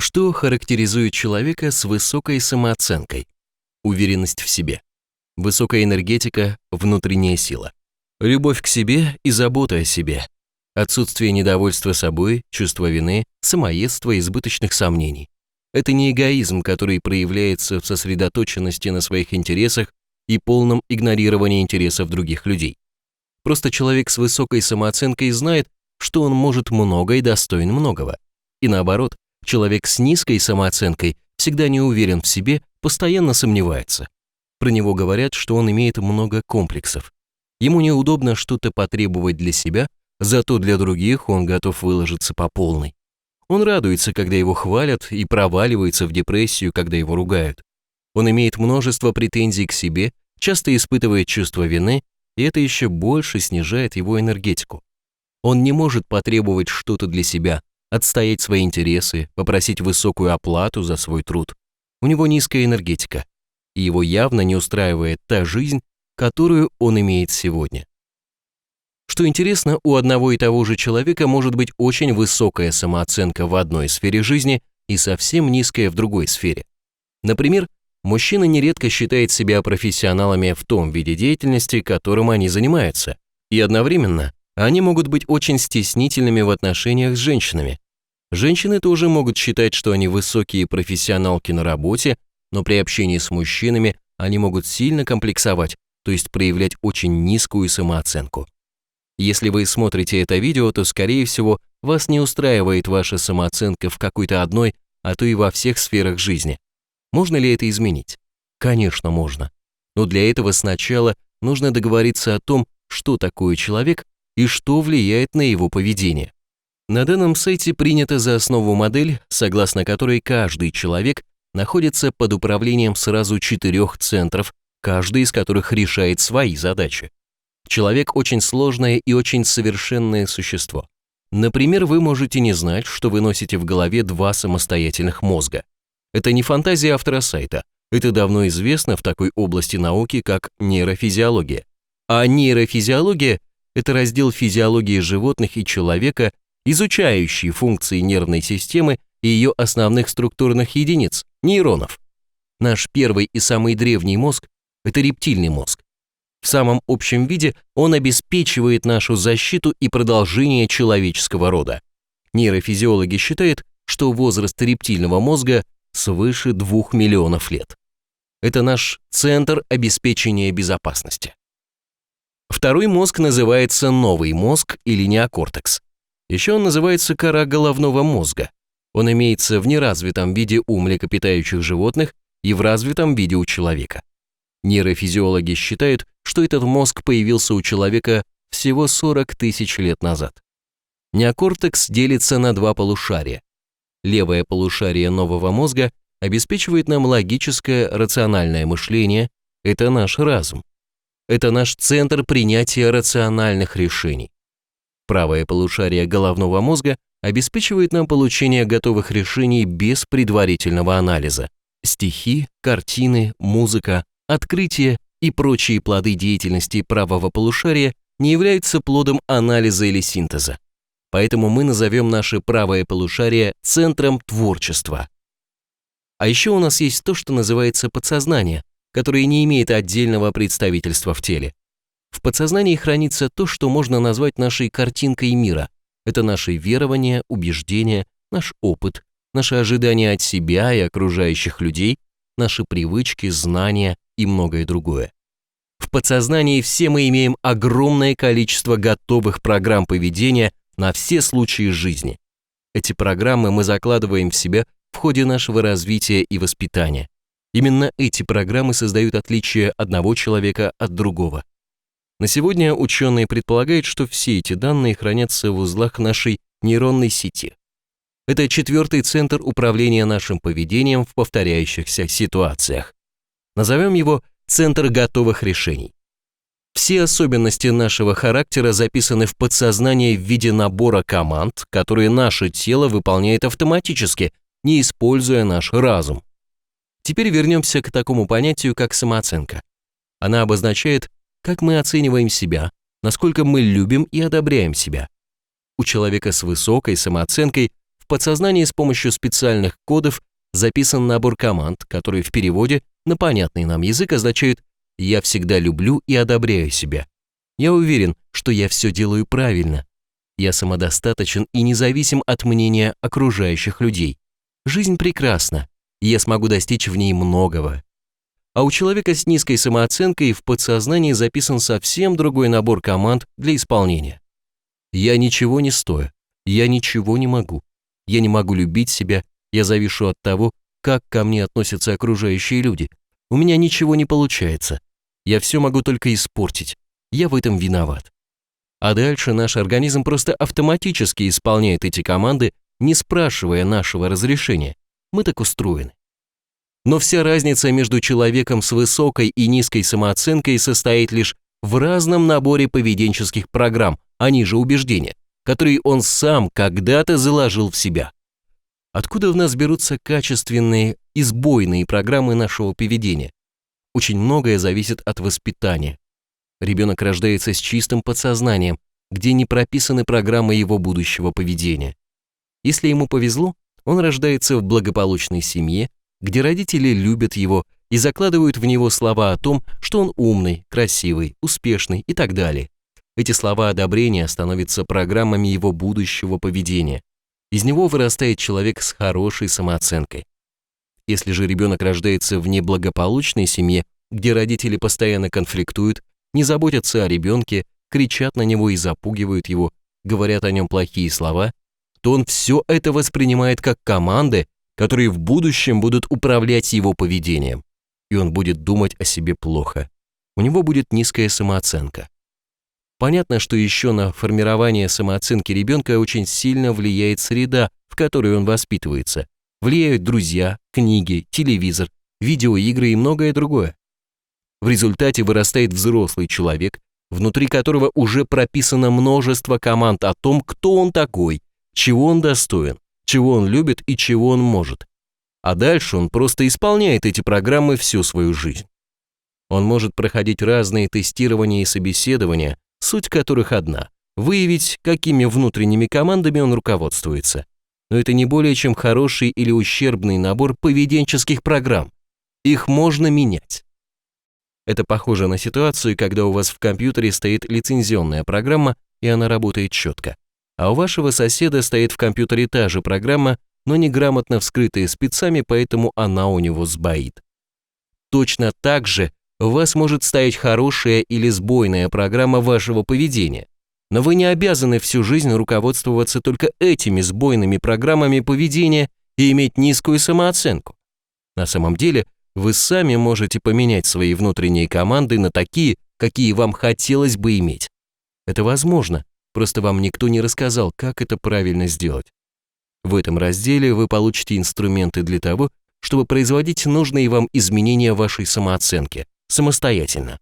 Что характеризует человека с высокой самооценкой? Уверенность в себе, высокая энергетика, внутренняя сила, любовь к себе и забота о себе, отсутствие недовольства собой, чувство вины, самоедства и избыточных сомнений. Это не эгоизм, который проявляется в сосредоточенности на своих интересах и полном игнорировании интересов других людей. Просто человек с высокой самооценкой знает, что он может много и достоин многого. И наоборот, человек с низкой самооценкой всегда не уверен в себе, постоянно сомневается. Про него говорят, что он имеет много комплексов. Ему неудобно что-то потребовать для себя, зато для других он готов выложиться по полной. Он радуется, когда его хвалят, и проваливается в депрессию, когда его ругают. Он имеет множество претензий к себе, часто испытывает чувство вины, и это еще больше снижает его энергетику. Он не может потребовать что-то для себя, отстоять свои интересы, попросить высокую оплату за свой труд. У него низкая энергетика, и его явно не устраивает та жизнь, которую он имеет сегодня. Что интересно, у одного и того же человека может быть очень высокая самооценка в одной сфере жизни и совсем низкая в другой сфере. Например, мужчина нередко считает себя профессионалами в том виде деятельности, которым они занимаются, и одновременно они могут быть очень стеснительными в отношениях с женщинами. Женщины тоже могут считать, что они высокие профессионалки на работе, но при общении с мужчинами они могут сильно комплексовать, то есть проявлять очень низкую самооценку. Если вы смотрите это видео, то, скорее всего, вас не устраивает ваша самооценка в какой-то одной, а то и во всех сферах жизни. Можно ли это изменить? Конечно, можно. Но для этого сначала нужно договориться о том, что такое человек и что влияет на его поведение. На данном сайте принята за основу модель, согласно которой каждый человек находится под управлением сразу 4 центров, каждый из которых решает свои задачи. Человек очень сложное и очень совершенное существо. Например, вы можете не знать, что вы носите в голове 2 самостоятельных мозга. Это не фантазия автора сайта, это давно известно в такой области науки, как нейрофизиология. А нейрофизиология – это раздел физиологии животных и человека, изучающий функции нервной системы и ее основных структурных единиц – нейронов. Наш первый и самый древний мозг – это рептильный мозг. В самом общем виде он обеспечивает нашу защиту и продолжение человеческого рода. Нейрофизиологи считают, что возраст рептильного мозга свыше 2 миллионов лет. Это наш центр обеспечения безопасности. Второй мозг называется новый мозг или неокортекс. Еще он называется кора головного мозга. Он имеется в неразвитом виде у млекопитающих животных и в развитом виде у человека. Нейрофизиологи считают, что этот мозг появился у человека всего 40 тысяч лет назад. Неокортекс делится на 2 полушария. Левое полушарие нового мозга обеспечивает нам логическое, рациональное мышление, это наш разум. Это наш центр принятия рациональных решений. Правое полушарие головного мозга обеспечивает нам получение готовых решений без предварительного анализа. Стихи, картины, музыка, открытия и прочие плоды деятельности правого полушария не являются плодом анализа или синтеза. Поэтому мы назовем наше правое полушарие центром творчества. А еще у нас есть то, что называется подсознание, которое не имеет отдельного представительства в теле. В подсознании хранится то, что можно назвать нашей картинкой мира. Это наши верования, убеждения, наш опыт, наши ожидания от себя и окружающих людей, наши привычки, знания и многое другое. В подсознании все мы имеем огромное количество готовых программ поведения на все случаи жизни. Эти программы мы закладываем в себя в ходе нашего развития и воспитания. Именно эти программы создают отличие одного человека от другого. На сегодня ученые предполагают, что все эти данные хранятся в узлах нашей нейронной сети. Это 4-й центр управления нашим поведением в повторяющихся ситуациях. Назовем его центр готовых решений. Все особенности нашего характера записаны в подсознание в виде набора команд, которые наше тело выполняет автоматически, не используя наш разум. Теперь вернемся к такому понятию, как самооценка. Она обозначает, как мы оцениваем себя, насколько мы любим и одобряем себя. У человека с высокой самооценкой в подсознании с помощью специальных кодов записан набор команд, которые в переводе на понятный нам язык означают «я всегда люблю и одобряю себя». Я уверен, что я все делаю правильно. Я самодостаточен и независим от мнения окружающих людей. Жизнь прекрасна, и я смогу достичь в ней многого. А у человека с низкой самооценкой в подсознании записан совсем другой набор команд для исполнения. Я ничего не стою, я ничего не могу. Я не могу любить себя, я завишу от того, как ко мне относятся окружающие люди. У меня ничего не получается. Я все могу только испортить. Я в этом виноват. А дальше наш организм просто автоматически исполняет эти команды, не спрашивая нашего разрешения. Мы так устроены. Но вся разница между человеком с высокой и низкой самооценкой состоит лишь в разном наборе поведенческих программ, они же убеждения, которые он сам когда-то заложил в себя. Откуда в нас берутся качественные и сбойные программы нашего поведения? Очень многое зависит от воспитания. Ребенок рождается с чистым подсознанием, где не прописаны программы его будущего поведения. Если ему повезло, он рождается в благополучной семье, где родители любят его и закладывают в него слова о том, что он умный, красивый, успешный и так далее. Эти слова одобрения становятся программами его будущего поведения. Из него вырастает человек с хорошей самооценкой. Если же ребенок рождается в неблагополучной семье, где родители постоянно конфликтуют, не заботятся о ребенке, кричат на него и запугивают его, говорят о нем плохие слова, то он все это воспринимает как команды, которые в будущем будут управлять его поведением. И он будет думать о себе плохо. У него будет низкая самооценка. Понятно, что еще на формирование самооценки ребенка очень сильно влияет среда, в которой он воспитывается. Влияют друзья, книги, телевизор, видеоигры и многое другое. В результате вырастает взрослый человек, внутри которого уже прописано множество команд о том, кто он такой, чего он достоин, чего он любит и чего он может. А дальше он просто исполняет эти программы всю свою жизнь. Он может проходить разные тестирования и собеседования, суть которых одна – выявить, какими внутренними командами он руководствуется. Но это не более чем хороший или ущербный набор поведенческих программ. Их можно менять. Это похоже на ситуацию, когда у вас в компьютере стоит лицензионная программа, и она работает четко. А у вашего соседа стоит в компьютере та же программа, но неграмотно вскрытая спецами, поэтому она у него сбоит. Точно так же у вас может стоять хорошая или сбойная программа вашего поведения, но вы не обязаны всю жизнь руководствоваться только этими сбойными программами поведения и иметь низкую самооценку. На самом деле, вы сами можете поменять свои внутренние команды на такие, какие вам хотелось бы иметь. Это возможно, просто вам никто не рассказал, как это правильно сделать. В этом разделе вы получите инструменты для того, чтобы производить нужные вам изменения вашей самооценки самостоятельно.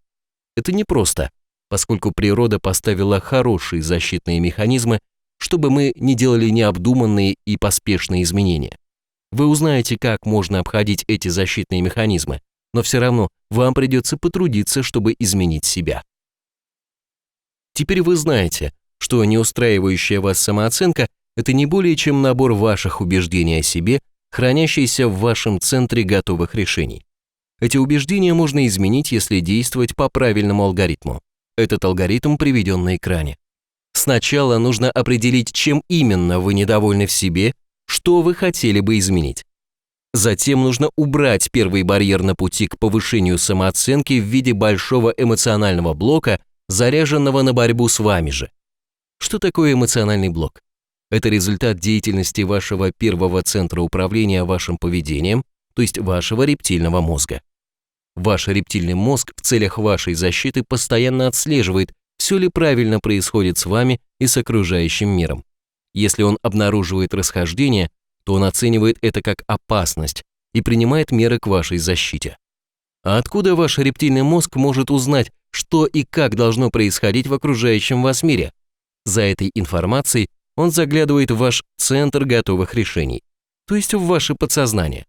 Это непросто, поскольку природа поставила хорошие защитные механизмы, чтобы мы не делали необдуманные и поспешные изменения. Вы узнаете, как можно обходить эти защитные механизмы, но все равно вам придется потрудиться, чтобы изменить себя. Теперь вы знаете, что неустраивающая вас самооценка – это не более чем набор ваших убеждений о себе, хранящийся в вашем центре готовых решений. Эти убеждения можно изменить, если действовать по правильному алгоритму. Этот алгоритм приведен на экране. Сначала нужно определить, чем именно вы недовольны в себе, что вы хотели бы изменить. Затем нужно убрать первый барьер на пути к повышению самооценки в виде большого эмоционального блока, заряженного на борьбу с вами же. Что такое эмоциональный блок? Это результат деятельности вашего первого центра управления вашим поведением, то есть вашего рептильного мозга. Ваш рептильный мозг в целях вашей защиты постоянно отслеживает, все ли правильно происходит с вами и с окружающим миром. Если он обнаруживает расхождение, то он оценивает это как опасность и принимает меры к вашей защите. А откуда ваш рептильный мозг может узнать, что и как должно происходить в окружающем вас мире? За этой информацией он заглядывает в ваш центр готовых решений, то есть в ваше подсознание.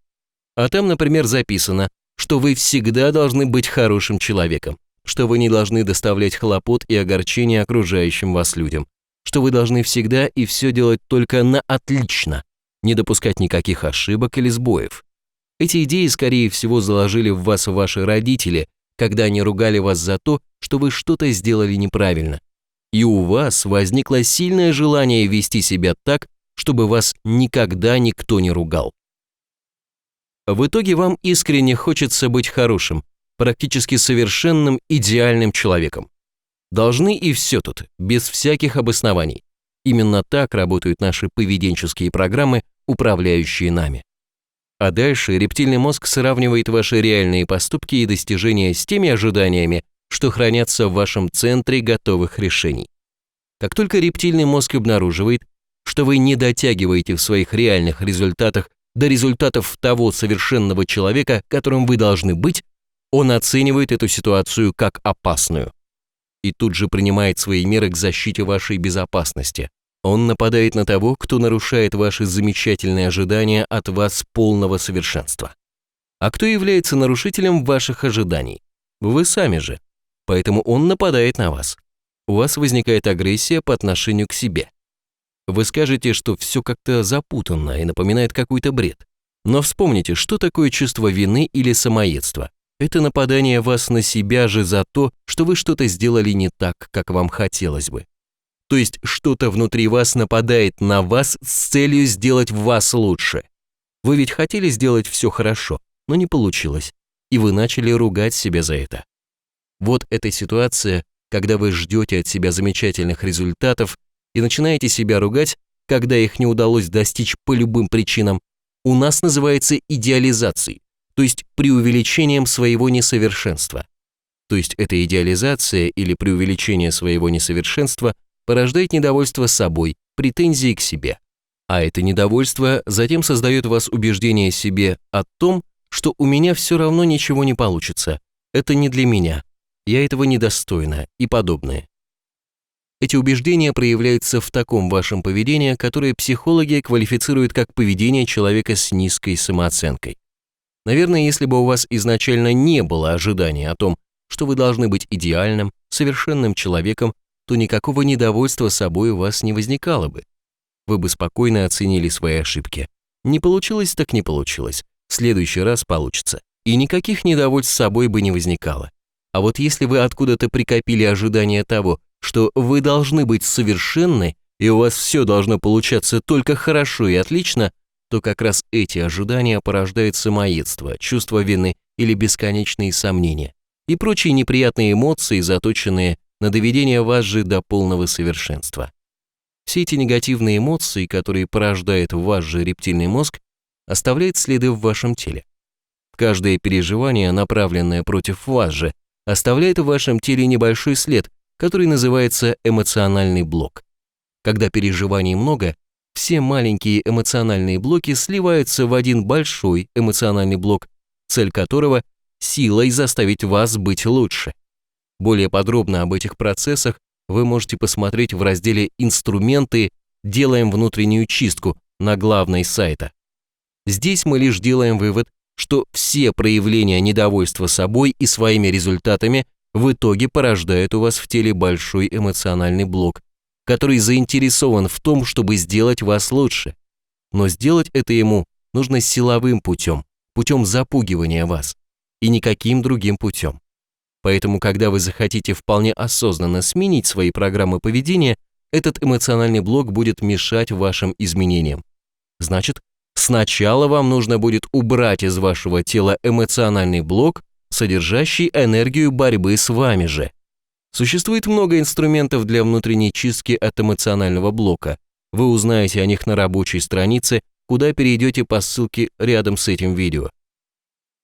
А там, например, записано, что вы всегда должны быть хорошим человеком, что вы не должны доставлять хлопот и огорчения окружающим вас людям, что вы должны всегда и все делать только на отлично. не допускать никаких ошибок или сбоев. Эти идеи, скорее всего, заложили в вас ваши родители, когда они ругали вас за то, что вы что-то сделали неправильно. И у вас возникло сильное желание вести себя так, чтобы вас никогда никто не ругал. В итоге вам искренне хочется быть хорошим, практически совершенным, идеальным человеком. Должны и все тут, без всяких обоснований. Именно так работают наши поведенческие программы, управляющие нами. А дальше рептильный мозг сравнивает ваши реальные поступки и достижения с теми ожиданиями, что хранятся в вашем центре готовых решений. Как только рептильный мозг обнаруживает, что вы не дотягиваете в своих реальных результатах до результатов того совершенного человека, которым вы должны быть, он оценивает эту ситуацию как опасную. И тут же принимает свои меры к защите вашей безопасности. Он нападает на того, кто нарушает ваши замечательные ожидания от вас полного совершенства. А кто является нарушителем ваших ожиданий? Вы сами же. Поэтому он нападает на вас. У вас возникает агрессия по отношению к себе. Вы скажете, что все как-то запутанно и напоминает какой-то бред. Но вспомните, что такое чувство вины или самоедства. Это нападание вас на себя же за то, что вы что-то сделали не так, как вам хотелось бы. То есть что-то внутри вас нападает на вас с целью сделать вас лучше. Вы ведь хотели сделать все хорошо, но не получилось, и вы начали ругать себя за это. Вот эта ситуация, когда вы ждете от себя замечательных результатов и начинаете себя ругать, когда их не удалось достичь по любым причинам, у нас называется идеализацией, то есть преувеличением своего несовершенства. То есть эта идеализация или преувеличение своего несовершенства порождает недовольство собой, претензии к себе. А это недовольство затем создает в вас убеждение себе о том, что у меня все равно ничего не получится, это не для меня, я этого недостойна и подобное. Эти убеждения проявляются в таком вашем поведении, которое психологи квалифицируют как поведение человека с низкой самооценкой. Наверное, если бы у вас изначально не было ожидания о том, что вы должны быть идеальным, совершенным человеком, то никакого недовольства собой у вас не возникало бы. Вы бы спокойно оценили свои ошибки. Не получилось, так не получилось. В следующий раз получится. И никаких недовольств собой бы не возникало. А вот если вы откуда-то прикопили ожидание того, что вы должны быть совершенны, и у вас все должно получаться только хорошо и отлично, то как раз эти ожидания порождают самоедство, чувство вины или бесконечные сомнения и прочие неприятные эмоции, заточенные на доведение вас же до полного совершенства. Все эти негативные эмоции, которые порождает ваш же рептильный мозг, оставляют следы в вашем теле. Каждое переживание, направленное против вас же, оставляет в вашем теле небольшой след, который называется эмоциональный блок. Когда переживаний много, все маленькие эмоциональные блоки сливаются в один большой эмоциональный блок, цель которого – силой заставить вас быть лучше. Более подробно об этих процессах вы можете посмотреть в разделе «Инструменты. Делаем внутреннюю чистку» на главной сайта. Здесь мы лишь делаем вывод, что все проявления недовольства собой и своими результатами в итоге порождают у вас в теле большой эмоциональный блок, который заинтересован в том, чтобы сделать вас лучше. Но сделать это ему нужно силовым путем, путем запугивания вас, и никаким другим путем. Поэтому, когда вы захотите вполне осознанно сменить свои программы поведения, этот эмоциональный блок будет мешать вашим изменениям. Значит, сначала вам нужно будет убрать из вашего тела эмоциональный блок, содержащий энергию борьбы с вами же. Существует много инструментов для внутренней чистки от эмоционального блока. Вы узнаете о них на рабочей странице, куда перейдете по ссылке рядом с этим видео.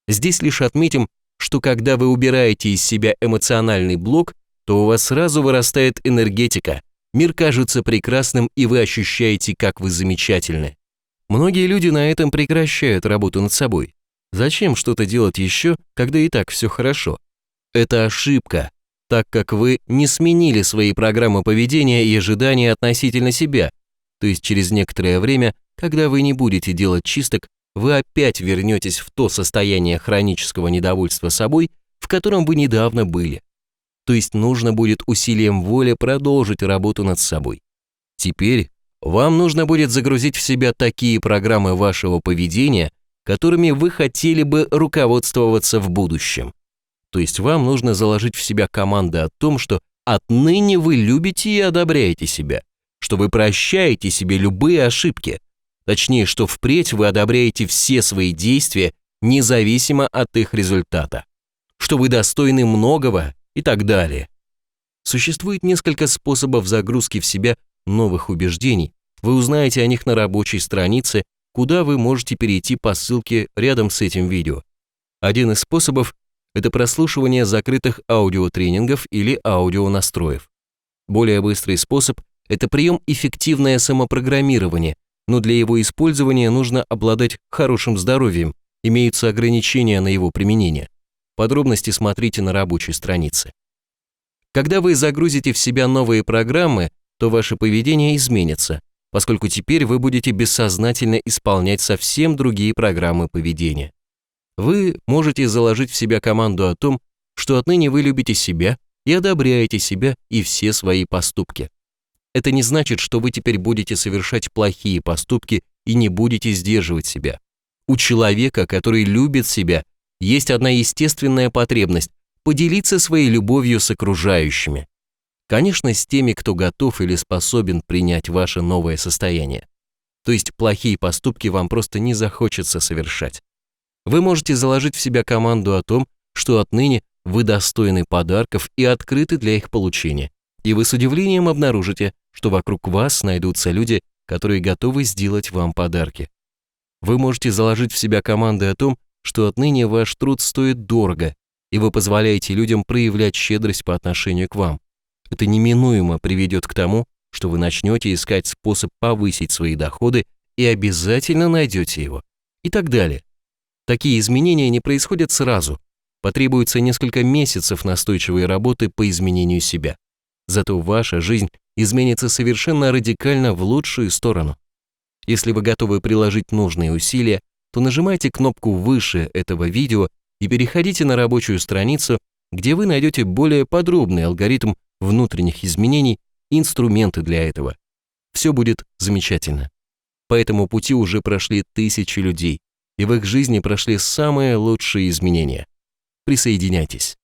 Здесь лишь отметим, что когда вы убираете из себя эмоциональный блок, то у вас сразу вырастает энергетика, мир кажется прекрасным, и вы ощущаете, как вы замечательны. Многие люди на этом прекращают работу над собой. Зачем что-то делать еще, когда и так все хорошо? Это ошибка, так как вы не сменили свои программы поведения и ожидания относительно себя, то есть через некоторое время, когда вы не будете делать чисток, вы опять вернетесь в то состояние хронического недовольства собой, в котором вы недавно были. То есть нужно будет усилием воли продолжить работу над собой. Теперь, Вам нужно будет загрузить в себя такие программы вашего поведения, которыми вы хотели бы руководствоваться в будущем. То есть вам нужно заложить в себя команды о том, что отныне вы любите и одобряете себя, что вы прощаете себе любые ошибки, точнее, что впредь вы одобряете все свои действия, независимо от их результата, что вы достойны многого и так далее. Существует несколько способов загрузки в себя новых убеждений, вы узнаете о них на рабочей странице, куда вы можете перейти по ссылке рядом с этим видео. Один из способов – это прослушивание закрытых аудиотренингов или аудионастроев. Более быстрый способ – это прием «эффективное самопрограммирование», но для его использования нужно обладать хорошим здоровьем, имеются ограничения на его применение. Подробности смотрите на рабочей странице. Когда вы загрузите в себя новые программы, то ваше поведение изменится, поскольку теперь вы будете бессознательно исполнять совсем другие программы поведения. Вы можете заложить в себя команду о том, что отныне вы любите себя и одобряете себя и все свои поступки. Это не значит, что вы теперь будете совершать плохие поступки и не будете сдерживать себя. У человека, который любит себя, есть одна естественная потребность – поделиться своей любовью с окружающими. Конечно, с теми, кто готов или способен принять ваше новое состояние. То есть плохие поступки вам просто не захочется совершать. Вы можете заложить в себя команду о том, что отныне вы достойны подарков и открыты для их получения. И вы с удивлением обнаружите, что вокруг вас найдутся люди, которые готовы сделать вам подарки. Вы можете заложить в себя команды о том, что отныне ваш труд стоит дорого, и вы позволяете людям проявлять щедрость по отношению к вам. Это неминуемо приведет к тому, что вы начнете искать способ повысить свои доходы и обязательно найдете его. И так далее. Такие изменения не происходят сразу. Потребуется несколько месяцев настойчивой работы по изменению себя. Зато ваша жизнь изменится совершенно радикально в лучшую сторону. Если вы готовы приложить нужные усилия, то нажимайте кнопку выше этого видео и переходите на рабочую страницу, где вы найдете более подробный алгоритм внутренних изменений и инструменты для этого. Все будет замечательно. По этому пути уже прошли тысячи людей, и в их жизни прошли самые лучшие изменения. Присоединяйтесь.